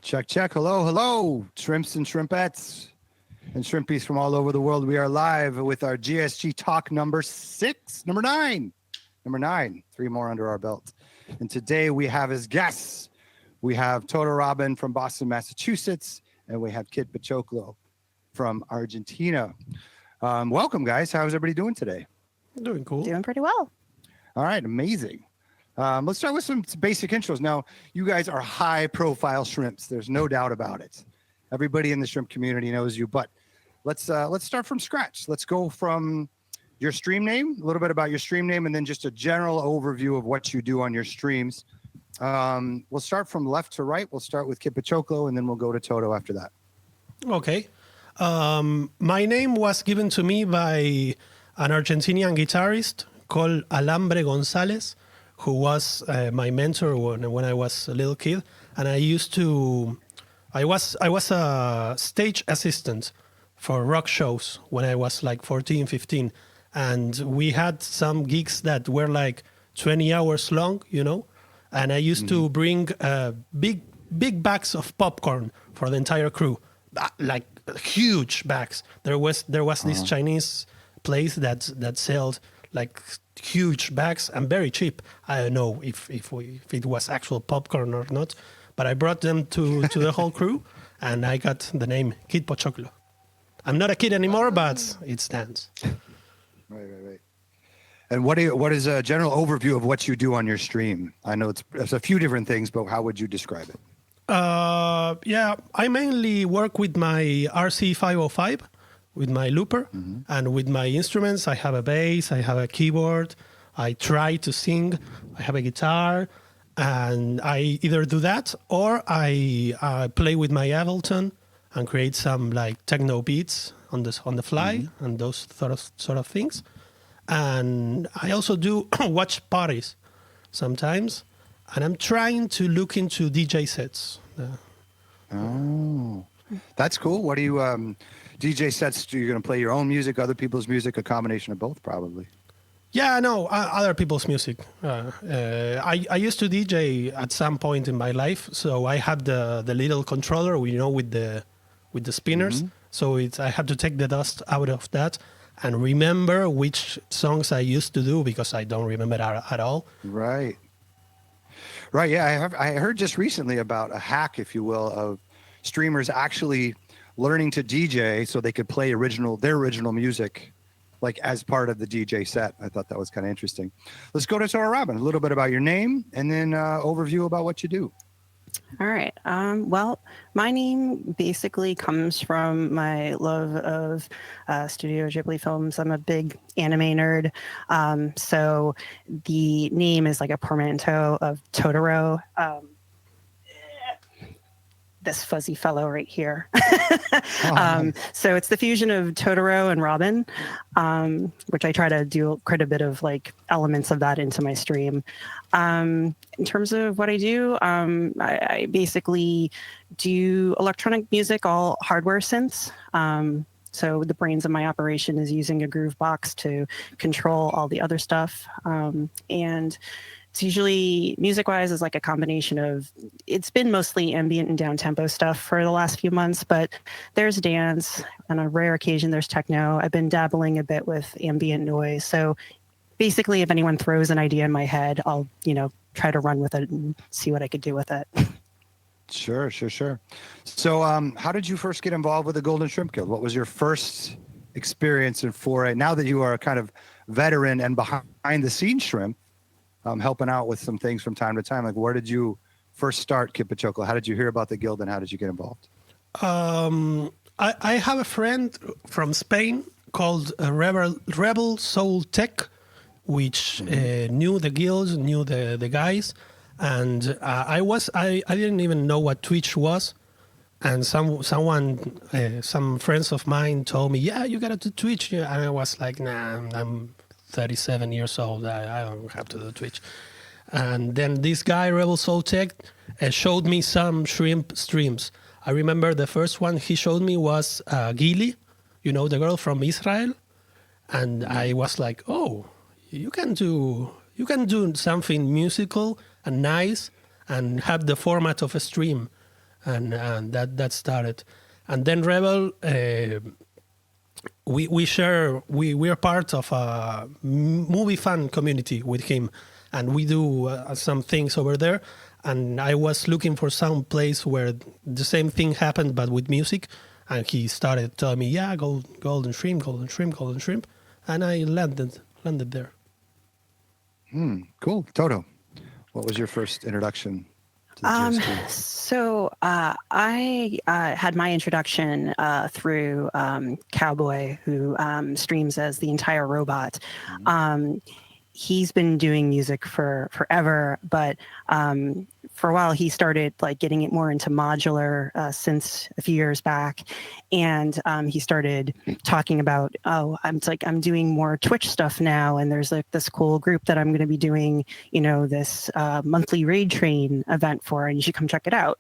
Check, check. Hello, hello, shrimps and shrimpettes and shrimpies from all over the world. We are live with our GSG Talk number 9. Number 9, 3 more under our belt. And today we have as guests, we have Toto Robyn from Boston, Massachusetts, and we have Kid Pochoclo from Argentina. Welcome, guys. How's everybody doing today? Doing cool. Doing pretty well. All right, amazing. Let's start with some basic intros. Now, you guys are high-profile shrimps. There's no doubt about it. Everybody in the shrimp community knows you, but let's start from scratch. Let's go from your stream name, a little bit about your stream name, and then just a general overview of what you do on your streams. We'll start from left to right. We'll start with Kid Pochoclo, and then we'll go to Toto after that. Okay. My name was given to me by an Argentinian guitarist called Alambre Gonzalez, who was my mentor when I was a little kid. And I was a stage assistant for rock shows when I was like 14, 15. And we had some gigs that were like 20 hours long, you know. And I used to bring big bags of popcorn for the entire crew, like huge bags. There was this Chinese place that sold like huge bags and very cheap. I don't know if it was actual popcorn or not, but I brought them to the whole crew, and I got the name Kid Pochoclo. I'm not a kid anymore, but it stands. Right. And what is a general overview of what you do on your stream? I know it's a few different things, but how would you describe it? Yeah, I mainly work with my RC505, with my looper, and with my instruments. I have a bass, I have a keyboard, I try to sing, I have a guitar, and I either do that or I play with my Ableton and create some like techno beats on the fly and those sort of things. And I also do watch parties sometimes, and I'm trying to look into DJ sets. Oh, that's cool. What do you DJ sets? You're going to play your own music, other people's music, a combination of both, probably. Yeah, no, other people's music. I used to DJ at some point in my life, so I had the little controller, with the spinners. So I had to take the dust out of that and remember which songs I used to do, because I don't remember at all. Right. Yeah, I heard just recently about a hack, if you will, of streamers actually learning to DJ so they could play their original music, like as part of the DJ set. I thought that was kind of interesting. Let's go to Toto Robyn. A little bit about your name, and then overview about what you do. All right. Well, my name basically comes from my love of Studio Ghibli films. I'm a big anime nerd. So the name is like a portmanteau of Totoro. This fuzzy fellow right here. So it's the fusion of Totoro and Robyn, which I try to do quite a bit of like elements of that into my stream. In terms of what I do, I basically do electronic music, all hardware synths. So the brains of my operation is using a groove box to control all the other stuff. And it's usually, music-wise, is like a combination of, it's been mostly ambient and down-tempo stuff for the last few months, but there's dance. On a rare occasion, there's techno. I've been dabbling a bit with ambient noise. So basically, if anyone throws an idea in my head, I'll, try to run with it and see what I could do with it. Sure. So how did you first get involved with the Golden Shrimp Guild? What was your first experience in foray? Now that you are a kind of veteran and behind-the-scenes shrimp, helping out with some things from time to time. Like, where did you first start, Kid Pochoclo? How did you hear about the guild, and how did you get involved? I have a friend from Spain called Rebel Soul Tech, which knew the guild, knew the guys, and I didn't even know what Twitch was, and some friends of mine told me, yeah, you gotta do Twitch, and I was like, nah, I'm 37 years old. I don't have to do Twitch. And then this guy, Rebel Soul Tech, showed me some shrimp streams. I remember the first one he showed me was Gili, the girl from Israel. And I was like, oh, you can do something musical and nice and have the format of a stream. and that started. And then Rebel, we are part of a movie fan community with him, and we do some things over there. And I was looking for some place where the same thing happened but with music, and he started telling me, yeah, golden shrimp, and I landed there. Cool. Toto, what was your first introduction to the GSG? So I had my introduction through Cowboy, who streams as the Entire Robot. He's been doing music for forever, but for a while he started like getting it more into modular since a few years back, and he started talking about, I'm doing more Twitch stuff now, and there's like this cool group that I'm going to be doing, this monthly Raid Train event for, and you should come check it out.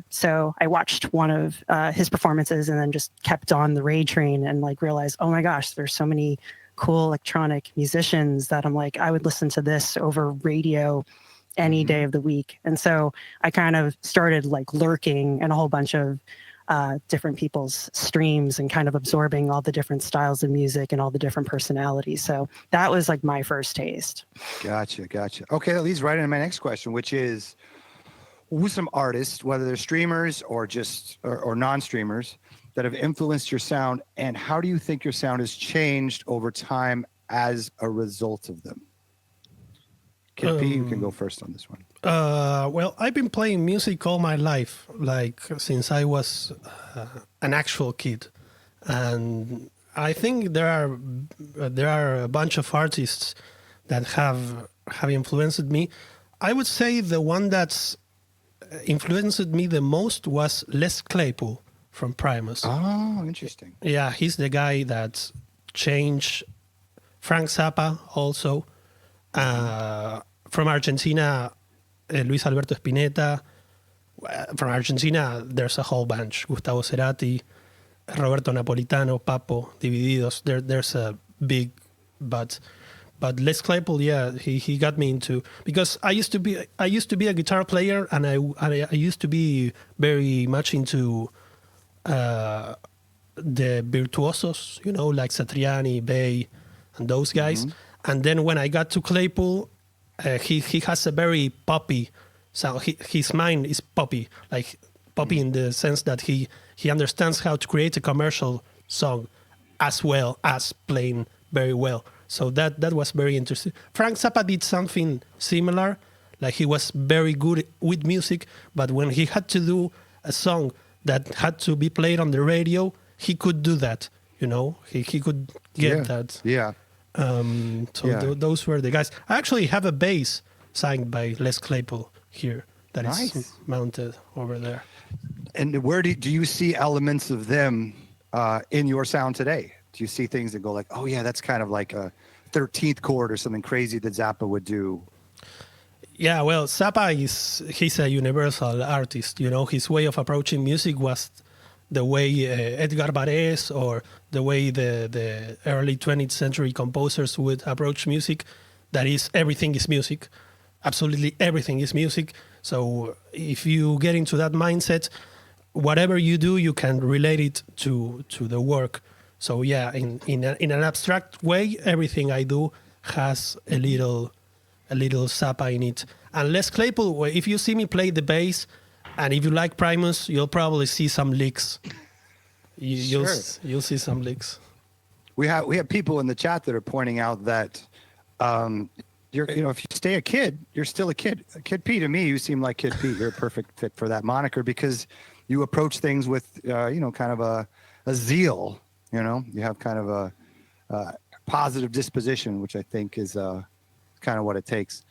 So I watched one of his performances and then just kept on the Raid Train and like realized, oh my gosh, there's so many cool electronic musicians that I'm like, I would listen to this over radio any day of the week. And so I kind of started like lurking in a whole bunch of different people's streams and kind of absorbing all the different styles of music and all the different personalities. So that was like my first taste. Gotcha. Okay, that leads right into my next question, which is, who's some artists, whether they're streamers or just or non-streamers, that have influenced your sound, and how do you think your sound has changed over time as a result of them? Kid P, you can go first on this one. Well, I've been playing music all my life, like since I was an actual kid, and I think there are a bunch of artists that have influenced me. I would say the one that's influenced me the most was Les Claypool from Primus. Oh, interesting. Yeah, he's the guy that changed. Frank Zappa also. From Argentina, Luis Alberto Spinetta. From Argentina, there's a whole bunch. Gustavo Cerati, Roberto Napolitano, Papo, Divididos. There's a big, but Les Claypool, yeah, he got me into, because I used to be a guitar player, and I used to be very much into the virtuosos, like Satriani, Bay, and those guys. And then when I got to Claypool, he has a very poppy sound. His mind is poppy, like poppy in the sense that he understands how to create a commercial song as well as playing very well. So that was very interesting. Frank Zappa did something similar, like he was very good with music, but when he had to do a song that had to be played on the radio, he could do that. He could get that. Yeah. Those were the guys. I actually have a bass signed by Les Claypool here that is mounted over there. And where do you see elements of them in your sound today? Do you see things that go like, oh yeah, that's kind of like a 13th chord or something crazy that Zappa would do? Yeah, well, Zappa he's a universal artist. His way of approaching music was the way Edgar Varese or the way the early 20th century composers would approach music. That is, everything is music. Absolutely everything is music. So if you get into that mindset, whatever you do, you can relate it to the work. So yeah, in an abstract way, everything I do has a little Zappa in it. And Les Claypool, if you see me play the bass, and if you like Primus, you'll probably see some licks. You'll see some licks. We have people in the chat that are pointing out that if you stay a kid, you're still a kid. Kid P, to me, you seem like Kid P. You're a perfect fit for that moniker because you approach things with kind of a zeal. You have kind of a positive disposition, which I think is kind of what it takes.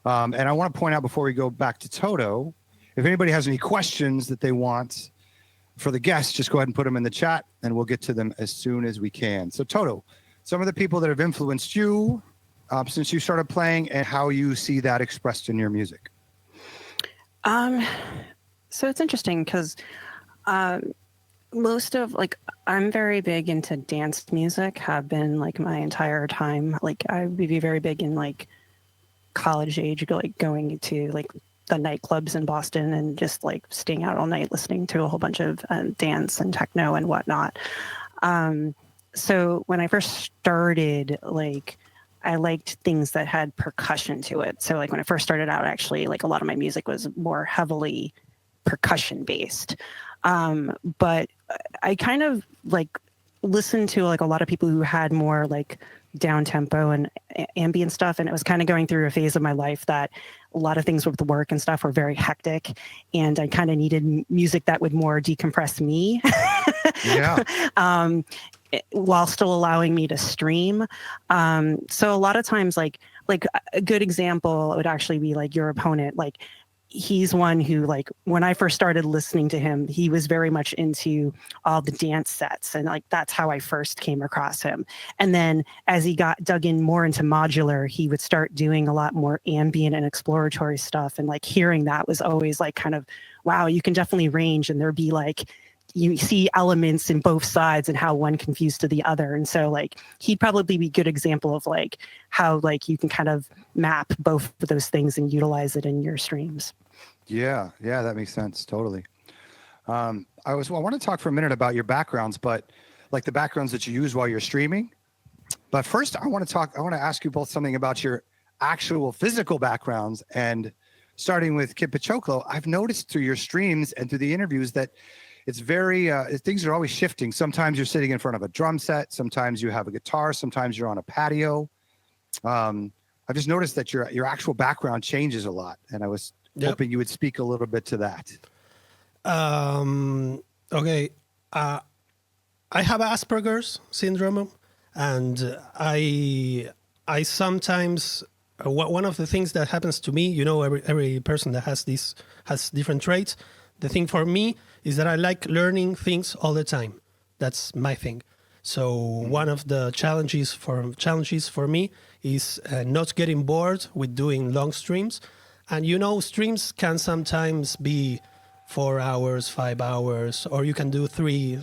And I want to point out before we go back to Toto, if anybody has any questions that they want for the guests, just go ahead and put them in the chat and we'll get to them as soon as we can. So Toto, some of the people that have influenced you since you started playing and how you see that expressed in your music. So it's interesting because most of I'm very big into dance music, have been like my entire time. Like I would be very big in like college age, going to like the nightclubs in Boston and just like staying out all night listening to a whole bunch of dance and techno and whatnot. So when I first started, like, I liked things that had percussion to it. So like when I first started out, actually, like a lot of my music was more heavily percussion based. But I kind of like listened to like a lot of people who had more like down tempo and ambient stuff. And it was kind of going through a phase of my life that a lot of things with the work and stuff were very hectic. And I kind of needed music that would more decompress me. Yeah. While still allowing me to stream. So a lot of times, like a good example would actually be like your opponent. Like he's one who, like, when I first started listening to him, he was very much into all the dance sets. And like, that's how I first came across him. And then as he got dug in more into modular, he would start doing a lot more ambient and exploratory stuff. And like hearing that was always like kind of, wow, you can definitely range. And there'd be like, you see elements in both sides and how one confused to the other. And so like, he'd probably be a good example of like how like you can kind of map both of those things and utilize it in your streams. Yeah, that makes sense. Totally. I want to talk for a minute about your backgrounds, but like the backgrounds that you use while you're streaming. But first, I want to ask you both something about your actual physical backgrounds. And starting with Kid Pochoclo, I've noticed through your streams and through the interviews that it's very, things are always shifting. Sometimes you're sitting in front of a drum set. Sometimes you have a guitar. Sometimes you're on a patio. I've just noticed that your actual background changes a lot. And I was hoping you would speak a little bit to that. Okay. I have Asperger's syndrome, and I sometimes, one of the things that happens to me, every person that has this has different traits. The thing for me is that I like learning things all the time. That's my thing. So one of the challenges for me is not getting bored with doing long streams. And streams can sometimes be 4 hours, 5 hours, or you can do three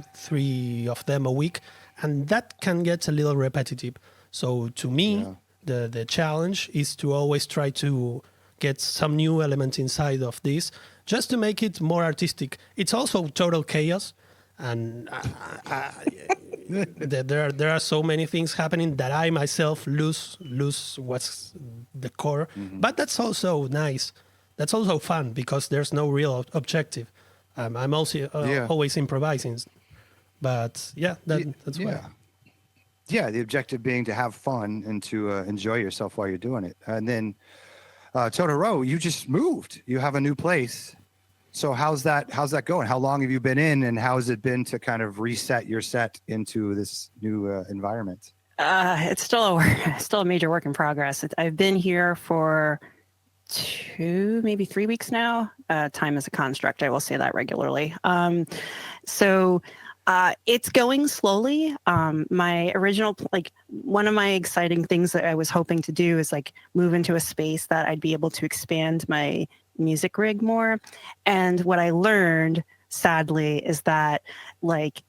of them a week, and that can get a little repetitive. So to me, the challenge is to always try to get some new element inside of this, just to make it more artistic. It's also total chaos, and there are so many things happening that I myself lose what's the core. But that's also nice. That's also fun because there's no real objective. I'm also always improvising. But that's why. Yeah, the objective being to have fun and to enjoy yourself while you're doing it. And then Toto Robyn, you just moved. You have a new place. So how's that going? How long have you been in, and how has it been to kind of reset your set into this new environment? It's still a major work in progress. I've been here for 2, maybe 3 weeks now. Time is a construct. I will say that regularly. So it's going slowly. My original, like, one of my exciting things that I was hoping to do is like move into a space that I'd be able to expand my music rig more. And what I learned, sadly, is that like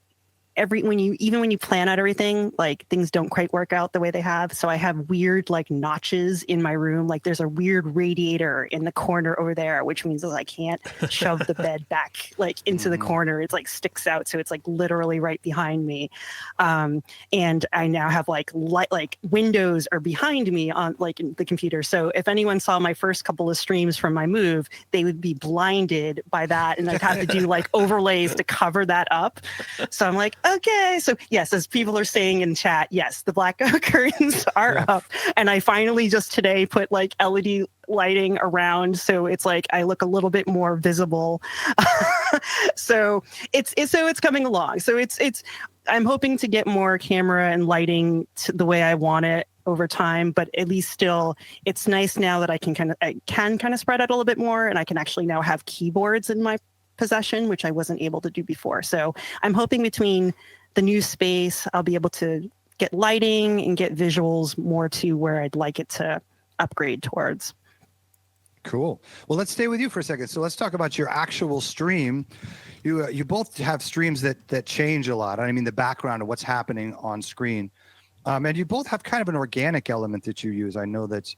when you plan out everything, like things don't quite work out the way they have. So I have weird like notches in my room. Like there's a weird radiator in the corner over there, which means that I can't shove the bed back like into the corner. It's like sticks out. So it's like literally right behind me. And I now have like windows are behind me on like in the computer. So if anyone saw my first couple of streams from my move, they would be blinded by that. And I'd have to do like overlays to cover that up. So I'm like, okay. So yes, as people are saying in chat, yes, the black curtains are up. And I finally just today put like LED lighting around. So it's like, I look a little bit more visible. So it's coming along. So I'm hoping to get more camera and lighting to the way I want it over time, but at least still, it's nice now that I can kind of spread out a little bit more, and I can actually now have keyboards in my possession, which I wasn't able to do before. So I'm hoping between the new space, I'll be able to get lighting and get visuals more to where I'd like it to upgrade towards. Cool. Well, let's stay with you for a second. So let's talk about your actual stream. You both have streams that change a lot. I mean, the background of what's happening on screen. And you both have kind of an organic element that you use. I know that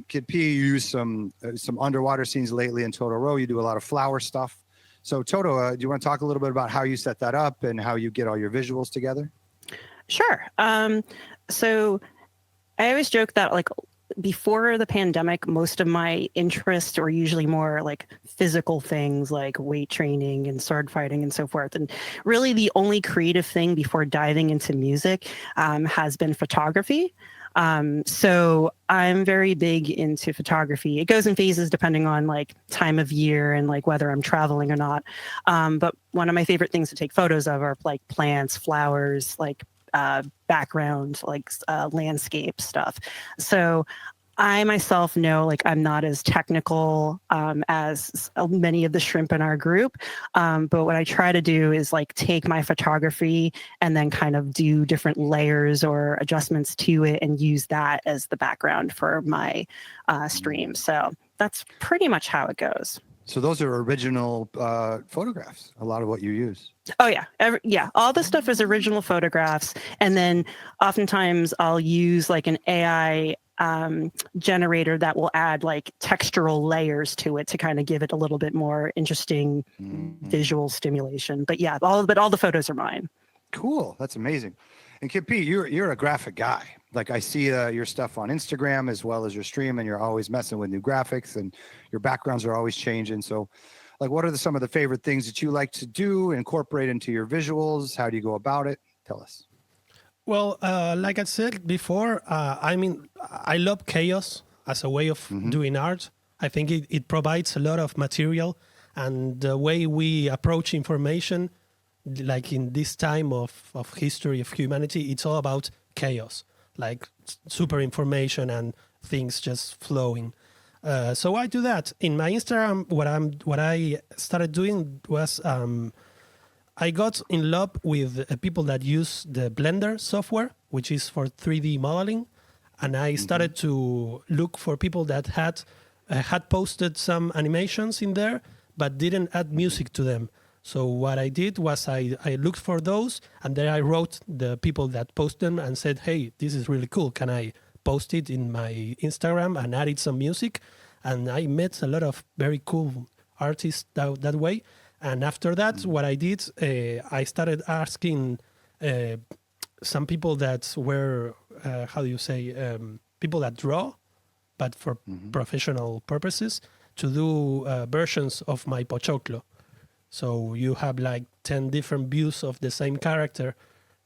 Kid P, you use some underwater scenes lately in Toto Robyn. You do a lot of flower stuff. So Toto, do you want to talk a little bit about how you set that up and how you get all your visuals together? Sure. So I always joke that like before the pandemic, most of my interests were usually more like physical things like weight training and sword fighting and so forth. And really the only creative thing before diving into music has been photography. So I'm very big into photography. It goes in phases depending on like time of year and like whether I'm traveling or not. But one of my favorite things to take photos of are like plants, flowers, like background, like landscape stuff. So I myself know like I'm not as technical as many of the shrimp in our group. But what I try to do is like take my photography and then kind of do different layers or adjustments to it and use that as the background for my stream. So that's pretty much how it goes. So those are original photographs, a lot of what you use. Oh, yeah. Yeah. All the stuff is original photographs. And then oftentimes I'll use like an AI generator that will add like textural layers to it to kind of give it a little bit more interesting visual stimulation. But yeah, all the photos are mine. Cool. That's amazing. And Kid P, you're a graphic guy. Like I see your stuff on Instagram as well as your stream, and you're always messing with new graphics and your backgrounds are always changing. So like, what are some of the favorite things that you like to do, incorporate into your visuals? How do you go about it? Tell us. Well, like I said before, I mean, I love chaos as a way of doing art. I think it provides a lot of material, and the way we approach information, like in this time of history of humanity, it's all about chaos, like super information and things just flowing. So I do that in my Instagram. What I started doing was I got in love with people that use the Blender software, which is for 3D modeling, and I started to look for people that had posted some animations in there, but didn't add music to them. So what I did was I looked for those, and then I wrote the people that post them and said, hey, this is really cool. Can I post it in my Instagram and added some music? And I met a lot of very cool artists that way. And after that, what I did, I started asking some people that were, people that draw, but for professional purposes, to do versions of my Pochoclo. So you have like 10 different views of the same character.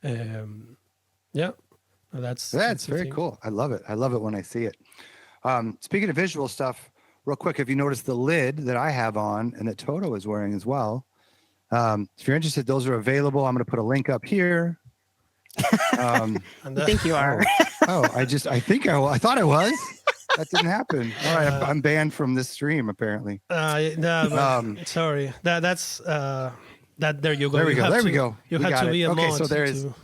Yeah, that's very cool. I love it. I love it when I see it. Speaking of visual stuff, real quick, have you noticed the lid that I have on and that Toto is wearing as well? If you're interested, those are available. I'm going to put a link up here. I think you are. I thought I was. That didn't happen. All right, I'm banned from this stream apparently. Sorry. That's that. There you go. There we go. There we go. You have to be a mod. Okay, so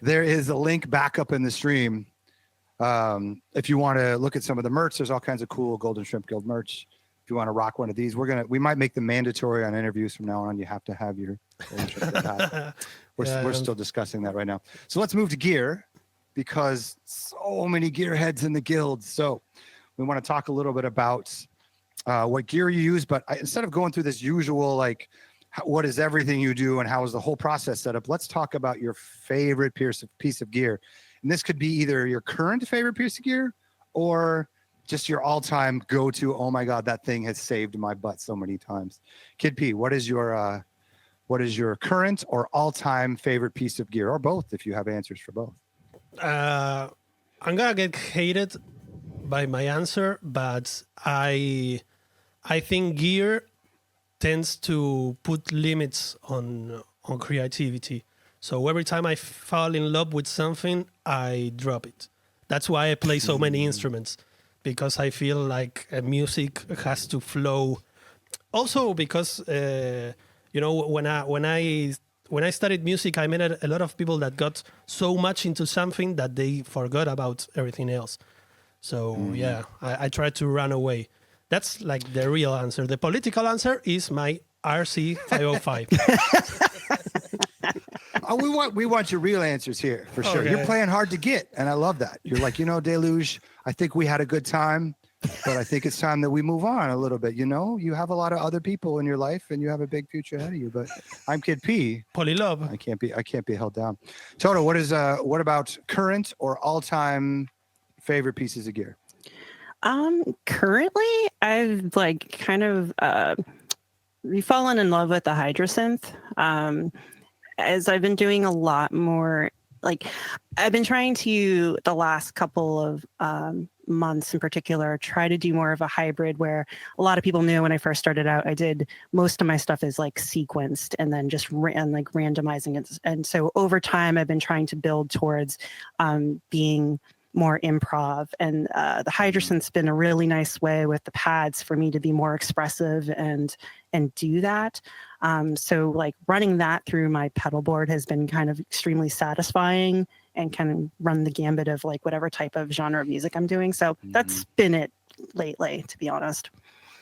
there is a link back up in the stream. If you want to look at some of the merch, there's all kinds of cool Golden Shrimp Guild merch. If you want to rock one of these, we might make them mandatory on interviews from now on. You have to have your Golden Shrimp Guild hat. We're still discussing that right now. So let's move to gear, because so many gearheads in the guild. So we want to talk a little bit about what gear you use, but instead of going through this usual, like, what is everything you do and how is the whole process set up, let's talk about your favorite piece of gear. And this could be either your current favorite piece of gear or just your all-time go-to, oh my God, that thing has saved my butt so many times. Kid P, what is your current or all-time favorite piece of gear, or both if you have answers for both? I'm gonna get hated by my answer, but I think gear tends to put limits on creativity. So every time I fall in love with something, I drop it. That's why I play so many instruments, because I feel like music has to flow. Also because when I studied music, I met a lot of people that got so much into something that they forgot about everything else. So yeah, I try to run away. That's like the real answer. The political answer is my RC505. we want your real answers here for sure. Okay. You're playing hard to get, and I love that. You're like, Deluge, I think we had a good time, but I think it's time that we move on a little bit. You have a lot of other people in your life, and you have a big future ahead of you. But I'm Kid P. Polylove. I can't be held down. Toto, what about current or all-time favorite pieces of gear? Currently I've like kind of fallen in love with the Hydrosynth. As I've been doing a lot more, like I've been trying to, the last couple of months in particular, try to do more of a hybrid where a lot of people knew when I first started out, I did most of my stuff is like sequenced and then just randomizing it. And so over time, I've been trying to build towards being more improv, and the Hydrosynth's been a really nice way with the pads for me to be more expressive and do that. So like running that through my pedal board has been kind of extremely satisfying and kind of run the gambit of like whatever type of genre of music I'm doing. So that's been it lately, to be honest.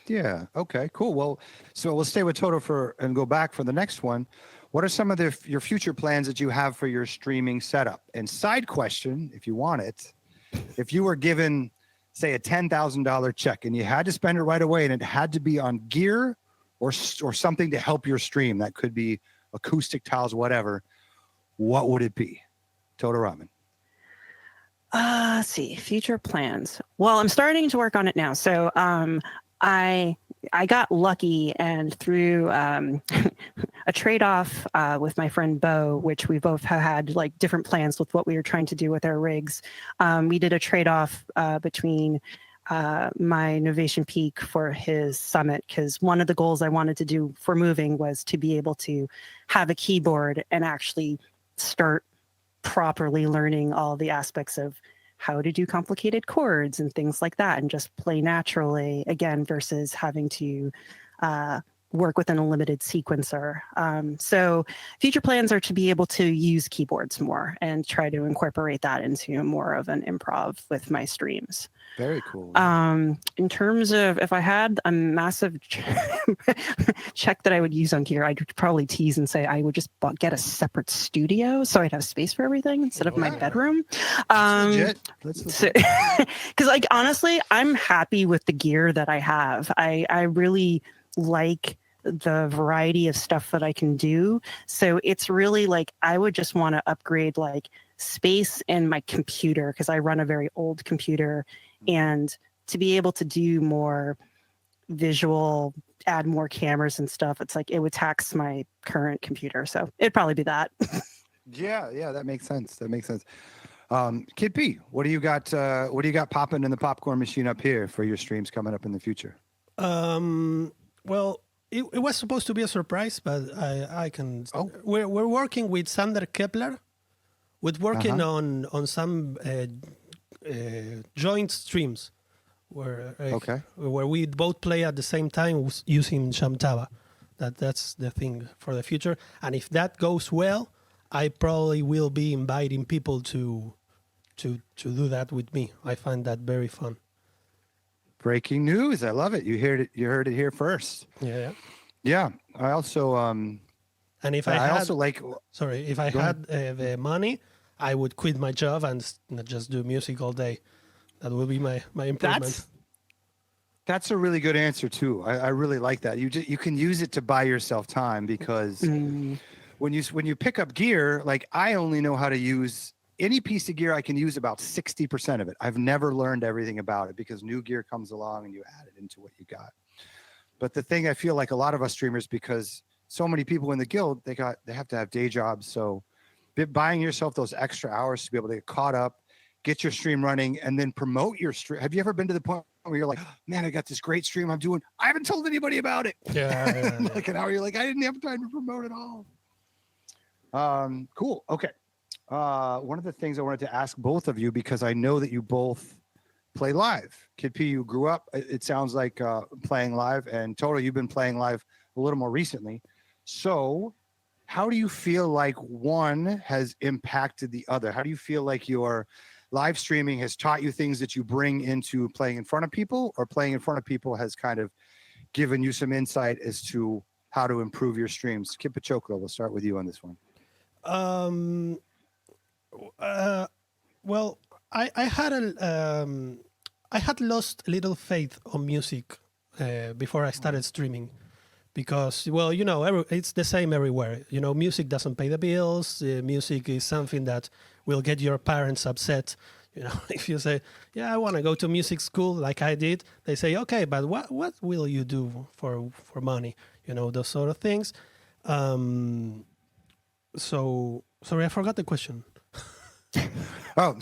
Yeah. Okay, cool. Well, so we'll stay with Toto and go back for the next one. What are some of your future plans that you have for your streaming setup? And side question, if you want it, if you were given, say, a $10,000 check and you had to spend it right away and it had to be on gear or something to help your stream, that could be acoustic tiles, whatever, what would it be? Toto Robyn. Let's see, future plans. Well, I'm starting to work on it now. So I got lucky and through a trade-off with my friend Bo, which we both have had like different plans with what we were trying to do with our rigs. We did a trade-off between my Novation Peak for his Summit, because one of the goals I wanted to do for moving was to be able to have a keyboard and actually start properly learning all the aspects of how to do complicated chords and things like that and just play naturally again versus having to work within a limited sequencer. So future plans are to be able to use keyboards more and try to incorporate that into more of an improv with my streams. Very cool. In terms of if I had a massive check that I would use on gear, I'd probably tease and say I would just get a separate studio so I'd have space for everything instead of my bedroom. That's legit. Because like honestly, I'm happy with the gear that I have. I really like the variety of stuff that I can do. So it's really like I would just want to upgrade like space in my computer because I run a very old computer, and to be able to do more visual, add more cameras and stuff, it's like it would tax my current computer. So it'd probably be that. Yeah, that makes sense. Kid P, what do you got popping in the popcorn machine up here for your streams coming up in the future? Well, it was supposed to be a surprise, but I can. Oh. We're working with Sander Kepler. We're working on some joint streams where we both play at the same time using Shamtava. That's the thing for the future. And if that goes well, I probably will be inviting people to do that with me. I find that very fun. Breaking news! I love it. You heard it here first. Yeah. I also and if I had the money, I would quit my job and not just do music all day. That will be my improvement. That's a really good answer too. I really like that. You can use it to buy yourself time because when you pick up gear, like I only know how to use any piece of gear. I can use about 60% of it. I've never learned everything about it because new gear comes along and you add it into what you got. But the thing I feel like a lot of us streamers, because so many people in the guild, they have to have day jobs. So buying yourself those extra hours to be able to get caught up, get your stream running, and then promote your stream. Have you ever been to the point where you're like, man, I got this great stream I'm doing. I haven't told anybody about it. Yeah. Like an hour, you're like, I didn't have time to promote it all. Cool. Okay. One of the things I wanted to ask both of you, because I know that you both play live. Kid P, you grew up, it sounds like, playing live, and Toto, you've been playing live a little more recently. So how do you feel like one has impacted the other? How do you feel like your live streaming has taught you things that you bring into playing in front of people, or playing in front of people has kind of given you some insight as to how to improve your streams? Kid Pochoclo, we'll start with you on this one. Um, uh, well, I had I had lost a little faith on music before I started streaming, because, well, it's the same everywhere. Music doesn't pay the bills. Music is something that will get your parents upset. If you say, yeah, I want to go to music school like I did, they say, okay, but what will you do for money? Those sort of things. So sorry, I forgot the question. Oh,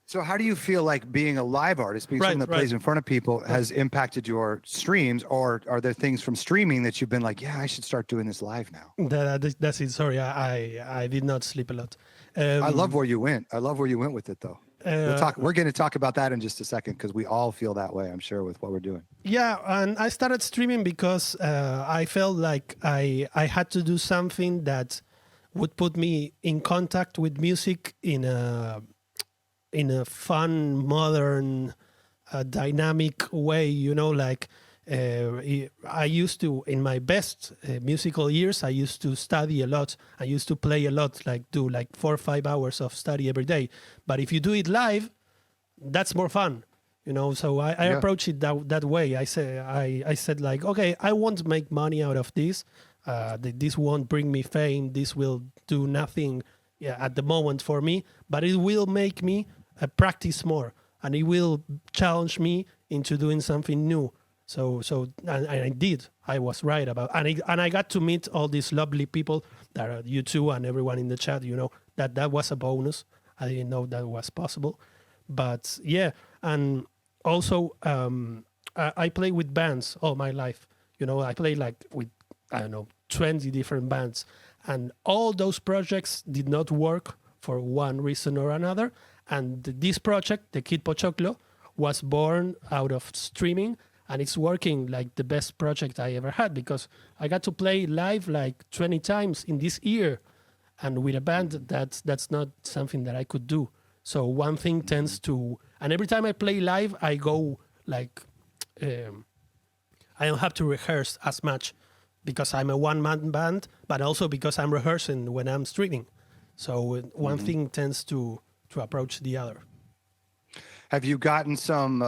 so how do you feel like being a live artist, being someone that plays in front of people, has impacted your streams, or are there things from streaming that you've been like, yeah, I should start doing this live now? That's it. Sorry, I did not sleep a lot. I love where you went. I love where you went with it, though. We're going to talk about that in just a second, because we all feel that way, I'm sure, with what we're doing. Yeah, and I started streaming because I felt like I had to do something that would put me in contact with music in a fun, modern, dynamic way. I used to, in my best musical years, I used to study a lot. I used to play a lot, like do like 4 or 5 hours of study every day. But if you do it live, that's more fun. So I approach it that way. I said like, okay, I won't make money out of this. This won't bring me fame. This will do nothing at the moment for me, but it will make me practice more, and it will challenge me into doing something new. So and I did. I was right about, and I got to meet all these lovely people that are you two and everyone in the chat. That was a bonus. I didn't know that was possible, but yeah, and also I play with bands all my life. I play like with, I don't know, 20 different bands, and all those projects did not work for one reason or another. And this project, the Kid Pochoclo, was born out of streaming, and it's working like the best project I ever had, because I got to play live like 20 times in this year, and with a band that's not something that I could do. So one thing tends to, and every time I play live, I go like, I don't have to rehearse as much, because I'm a one-man band, but also because I'm rehearsing when I'm streaming. So one thing tends to approach the other. Have you gotten some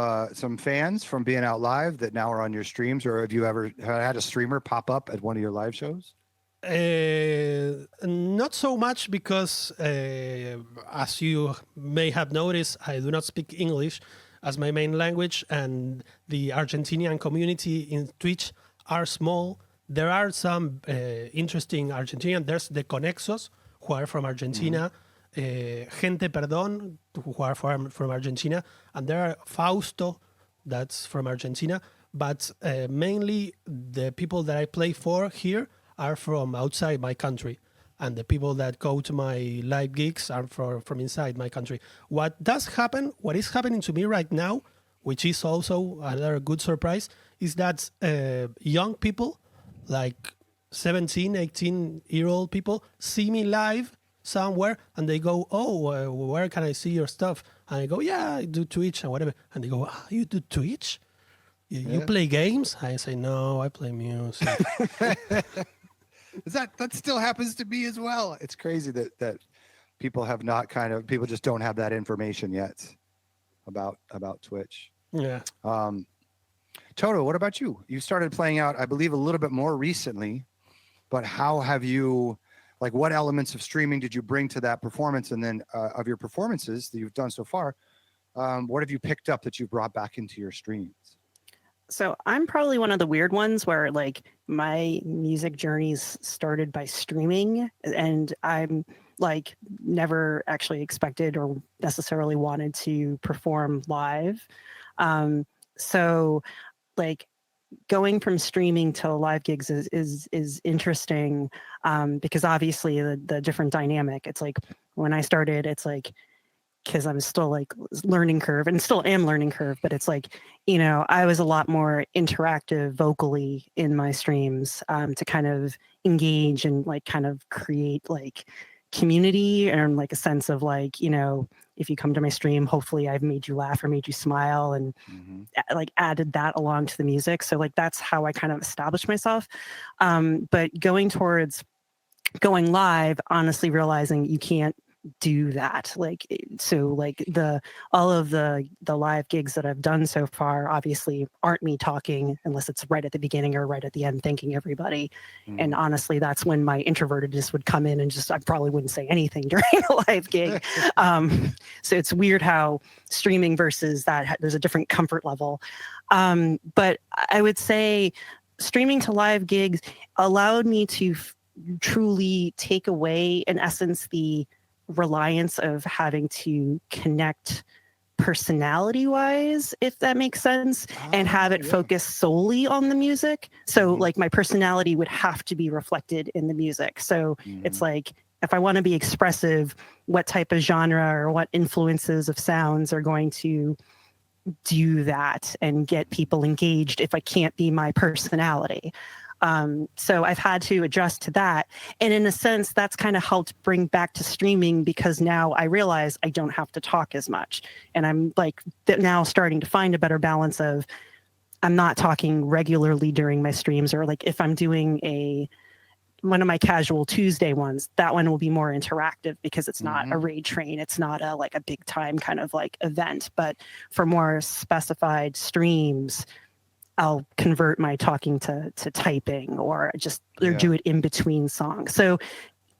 fans from being out live that now are on your streams, or have you ever had a streamer pop up at one of your live shows? Not so much, because as you may have noticed, I do not speak English as my main language, and the Argentinian community in Twitch are small. There are some interesting Argentinian. There's the Conexos, who are from Argentina. Gente Perdón, who are from Argentina, and there are Fausto, that's from Argentina. But mainly the people that I play for here are from outside my country, and the people that go to my live gigs are from inside my country. What is happening to me right now, which is also another good surprise, is that young people, like 17, 18-year-old people, see me live somewhere, and they go, oh, where can I see your stuff? And I go, yeah, I do Twitch and whatever. And they go, you do Twitch? You play games? I say, no, I play music. That still happens to me as well. It's crazy that people have not people just don't have that information yet about Twitch. Yeah. Toto, what about you? You started playing out, I believe, a little bit more recently, but how have you, like, what elements of streaming did you bring to that performance? And then of your performances that you've done so far, what have you picked up that you brought back into your streams? So I'm probably one of the weird ones where, like, my music journeys started by streaming, and I'm like never actually expected or necessarily wanted to perform live. So like going from streaming to live gigs is interesting, because obviously the different dynamic. It's like when I started, it's like, because I'm still like learning curve and still am learning curve, but it's like, I was a lot more interactive vocally in my streams, to kind of engage and like kind of create like community and like a sense of like, if you come to my stream, hopefully I've made you laugh or made you smile, and like added that along to the music. So like that's how I kind of established myself. But going towards going live, honestly realizing you can't do that. Like, so like all of the live gigs that I've done so far obviously aren't me talking unless it's right at the beginning or right at the end, thanking everybody. And honestly, that's when my introvertedness would come in and just, I probably wouldn't say anything during a live gig. So it's weird how streaming versus that, there's a different comfort level. But I would say streaming to live gigs allowed me to truly take away, in essence, the reliance of having to connect personality wise, if that makes sense, and have it focus solely on the music. So like my personality would have to be reflected in the music. So it's like, if I want to be expressive, what type of genre or what influences of sounds are going to do that and get people engaged if I can't be my personality. So I've had to adjust to that. And in a sense, that's kind of helped bring back to streaming, because now I realize I don't have to talk as much. And I'm like now starting to find a better balance of, I'm not talking regularly during my streams, or like if I'm doing one of my casual Tuesday ones, that one will be more interactive because it's not a raid train. It's not like a big time kind of like event, but for more specified streams, I'll convert my talking to typing, or do it in between songs. So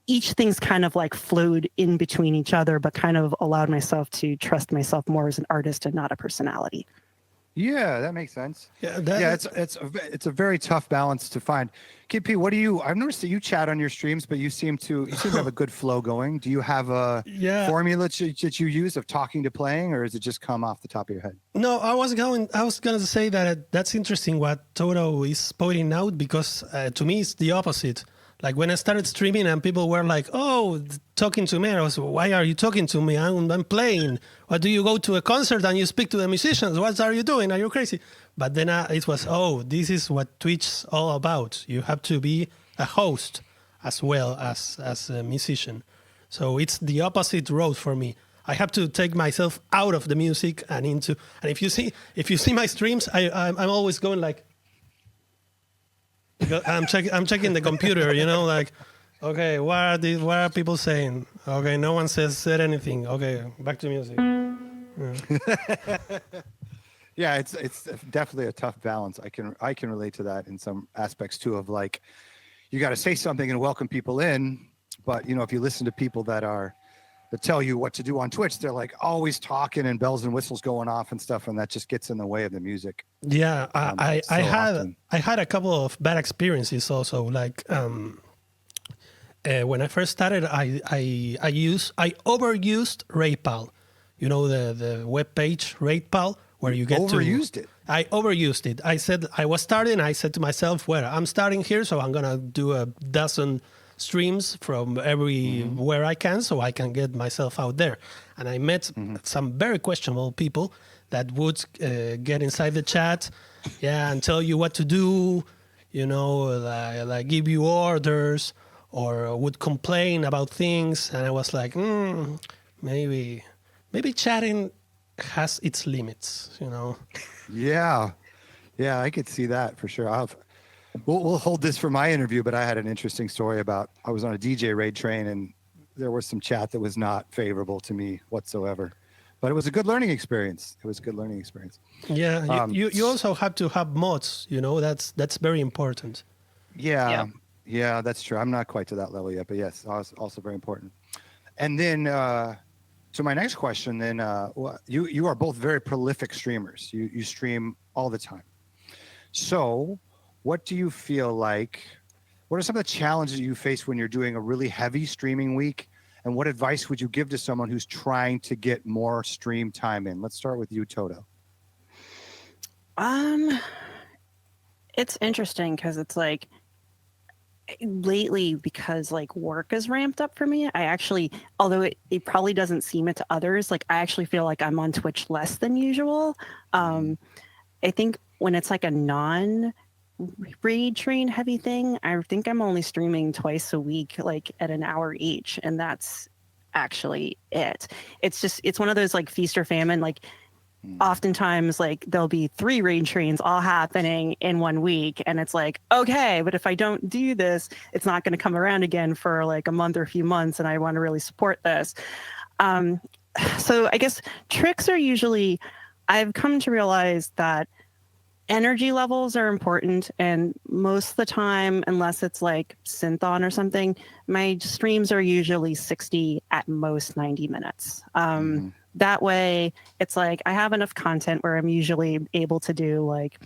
each thing's kind of like flowed in between each other, but kind of allowed myself to trust myself more as an artist and not a personality. Yeah, that makes sense. Yeah, it's a very tough balance to find. Kid P, I've noticed that you chat on your streams, but you seem to have a good flow going. Do you have a formula that you use of talking to playing, or does it just come off the top of your head? No, I was going to say that that's interesting what Toto is pointing out, because to me it's the opposite. Like when I started streaming and people were like, "Oh, talking to me," I was, "Why are you talking to me? I'm playing. Why do you go to a concert and you speak to the musicians? What are you doing? Are you crazy?" But then it was, "Oh, this is what Twitch's all about. You have to be a host as well as a musician." So it's the opposite road for me. I have to take myself out of the music and into. And if you see my streams, I'm always going like. I'm checking the computer, like, okay, what are people saying? Okay, no one said anything. Okay, back to music. Yeah, it's definitely a tough balance. I can relate to that in some aspects too, of like, you got to say something and welcome people in, but if you listen to people that tell you what to do on Twitch, they're like always talking and bells and whistles going off and stuff, and that just gets in the way of the music. Yeah, I had a couple of bad experiences also. Like when I first started, I overused RatePal. The web page RatePal, where you get overused it. I overused it. I said I was starting. I said to myself, "Well, I'm starting here, so I'm gonna do a dozen streams from everywhere I can, so I can get myself out there." And I met some very questionable people that would get inside the chat, and tell you what to do, like give you orders, or would complain about things. And I was like, maybe chatting has its limits, Yeah, I could see that for sure. We'll hold this for my interview, but I had an interesting story about, I was on a DJ raid train and there was some chat that was not favorable to me whatsoever, but it was a good learning experience. Yeah, you also have to have mods, that's very important. Yeah, that's true. I'm not quite to that level yet, but yes, also very important. And then to my next question, then you are both very prolific streamers. You stream all the time. So what do you feel like, what are some of the challenges you face when you're doing a really heavy streaming week? And what advice would you give to someone who's trying to get more stream time in? Let's start with you, Toto. It's interesting because it's like lately, because like work is ramped up for me, I actually, although it probably doesn't seem it to others, like I actually feel like I'm on Twitch less than usual. I think when it's like a non-raid train heavy thing, I think I'm only streaming twice a week, like at an hour each, and that's actually it. It's one of those like feast or famine. Like oftentimes like there'll be 3 raid trains all happening in 1 week, and it's like, okay, but if I don't do this, it's not going to come around again for like a month or a few months, and I want to really support this. So I guess tricks are usually, I've come to realize that energy levels are important, and most of the time, unless it's like synth-on or something, my streams are usually 60, at most 90 minutes. That way, it's like I have enough content where I'm usually able to do like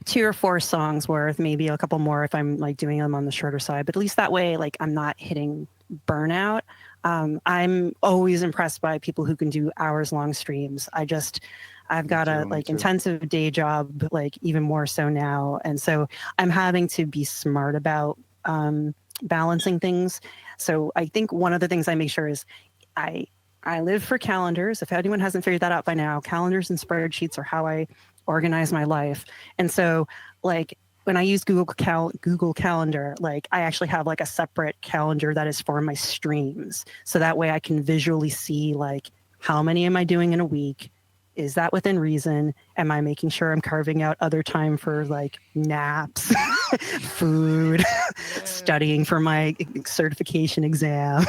2 or 4 songs worth, maybe a couple more if I'm like doing them on the shorter side. But at least that way, like I'm not hitting burnout. I'm always impressed by people who can do hours-long streams. I've got a like intensive day job, like even more so now, and so I'm having to be smart about balancing things. So I think one of the things I make sure is I live for calendars. If anyone hasn't figured that out by now, calendars and spreadsheets are how I organize my life. And so like when I use Google Calendar, like I actually have like a separate calendar that is for my streams. So that way I can visually see like how many am I doing in a week? Is that within reason? Am I making sure I'm carving out other time for like naps, food, studying for my certification exam,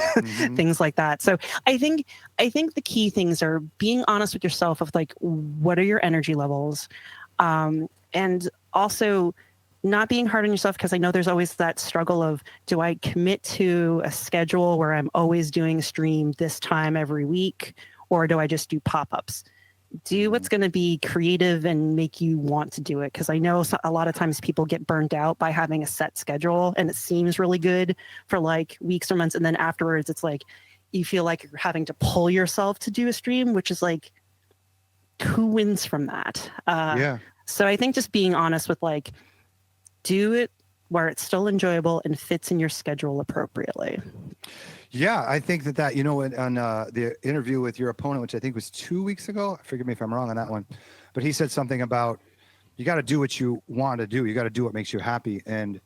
things like that. So I think the key things are being honest with yourself of like, what are your energy levels? And also not being hard on yourself, because I know there's always that struggle of, do I commit to a schedule where I'm always doing a stream this time every week, or do I just do pop-ups? Do what's going to be creative and make you want to do it. Because I know a lot of times people get burnt out by having a set schedule, and it seems really good for like weeks or months. And then afterwards, it's like you feel like you're having to pull yourself to do a stream, which is like, who wins from that? So I think just being honest with like, do it where it's still enjoyable and fits in your schedule appropriately. Yeah, I think that, you know, on the interview with your opponent, which I think was 2 weeks ago, forgive me if I'm wrong on that one, but he said something about you got to do what you want to do. You got to do what makes you happy. And